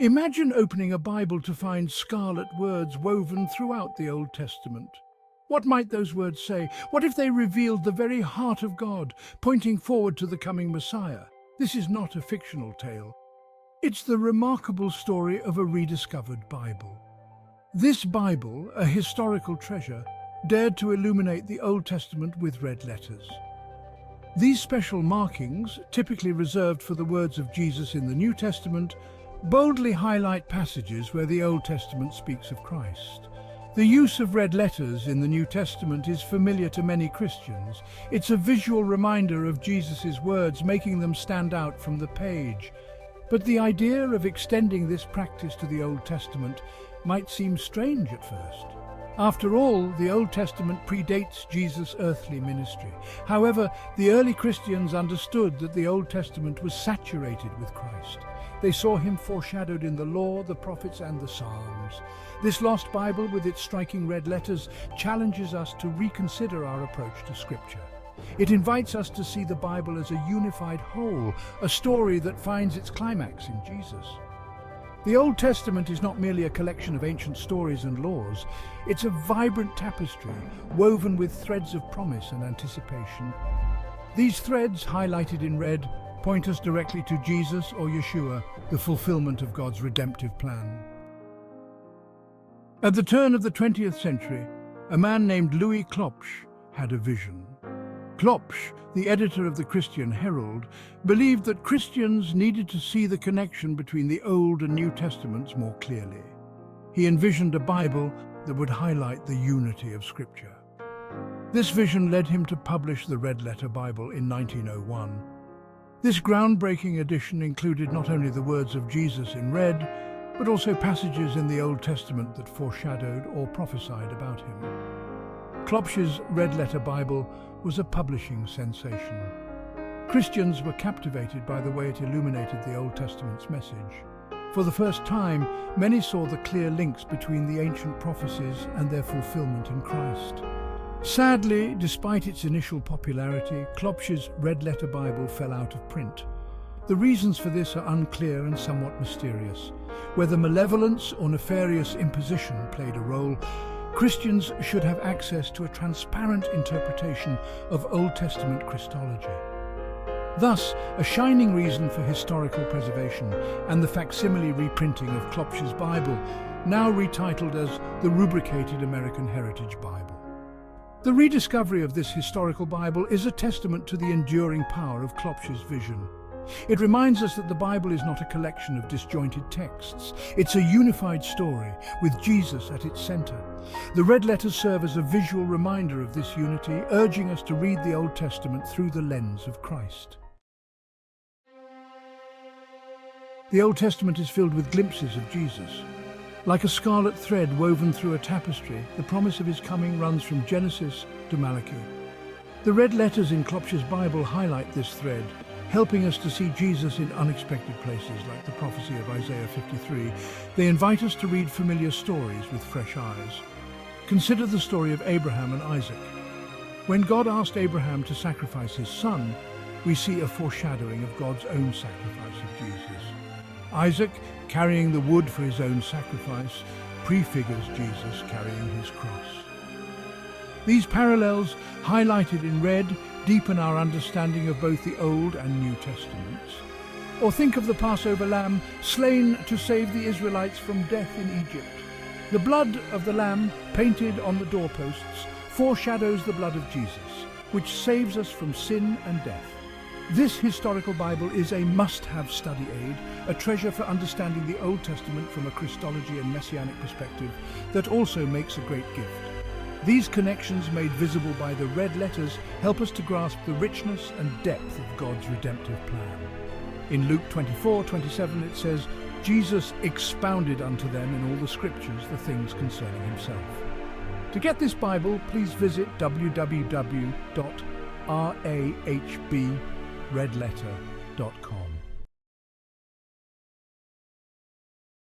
Imagine opening a Bible to find scarlet words woven throughout the Old Testament. What might those words say? What if they revealed the very heart of God, pointing forward to the coming Messiah? This is not a fictional tale. It's the remarkable story of a rediscovered Bible. This Bible, a historical treasure, dared to illuminate the Old Testament with red letters. These special markings, typically reserved for the words of Jesus in the New Testament, boldly highlight passages where the Old Testament speaks of Christ. The use of red letters in the New Testament is familiar to many Christians. It's a visual reminder of Jesus' words, making them stand out from the page. But the idea of extending this practice to the Old Testament might seem strange at first. After all, the Old Testament predates Jesus' earthly ministry. However, the early Christians understood that the Old Testament was saturated with Christ. They saw him foreshadowed in the law, the prophets, and the Psalms. This lost Bible, with its striking red letters, challenges us to reconsider our approach to Scripture. It invites us to see the Bible as a unified whole, a story that finds its climax in Jesus. The Old Testament is not merely a collection of ancient stories and laws. It's a vibrant tapestry, woven with threads of promise and anticipation. These threads, highlighted in red, point us directly to Jesus or Yeshua, the fulfillment of God's redemptive plan. At the turn of the 20th century, a man named Louis Klopsch had a vision. Klopsch, the editor of the Christian Herald, believed that Christians needed to see the connection between the Old and New Testaments more clearly. He envisioned a Bible that would highlight the unity of Scripture. This vision led him to publish the Red Letter Bible in 1901. This groundbreaking edition included not only the words of Jesus in red, but also passages in the Old Testament that foreshadowed or prophesied about him. Klopsch's Red Letter Bible was a publishing sensation. Christians were captivated by the way it illuminated the Old Testament's message. For the first time, many saw the clear links between the ancient prophecies and their fulfillment in Christ. Sadly, despite its initial popularity, Klopsch's Red Letter Bible fell out of print. The reasons for this are unclear and somewhat mysterious. Whether malevolence or nefarious imposition played a role, Christians should have access to a transparent interpretation of Old Testament Christology. Thus, a shining reason for historical preservation and the facsimile reprinting of Klopsch's Bible, now retitled as the Rubricated American Heritage Bible. The rediscovery of this historical Bible is a testament to the enduring power of Klopsch's vision. It reminds us that the Bible is not a collection of disjointed texts. It's a unified story, with Jesus at its center. The red letters serve as a visual reminder of this unity, urging us to read the Old Testament through the lens of Christ. The Old Testament is filled with glimpses of Jesus. Like a scarlet thread woven through a tapestry, the promise of his coming runs from Genesis to Malachi. The red letters in Klopsch's Bible highlight this thread, helping us to see Jesus in unexpected places, like the prophecy of Isaiah 53. They invite us to read familiar stories with fresh eyes. Consider the story of Abraham and Isaac. When God asked Abraham to sacrifice his son, we see a foreshadowing of God's own sacrifice of Jesus. Isaac, carrying the wood for his own sacrifice, prefigures Jesus carrying his cross. These parallels, highlighted in red, deepen our understanding of both the Old and New Testaments. Or think of the Passover lamb slain to save the Israelites from death in Egypt. The blood of the lamb, painted on the doorposts, foreshadows the blood of Jesus, which saves us from sin and death. This historical Bible is a must-have study aid, a treasure for understanding the Old Testament from a Christology and Messianic perspective that also makes a great gift. These connections, made visible by the red letters, help us to grasp the richness and depth of God's redemptive plan. In Luke 24:27 it says, Jesus expounded unto them in all the scriptures the things concerning himself. To get this Bible, please visit www.rahbredletter.com.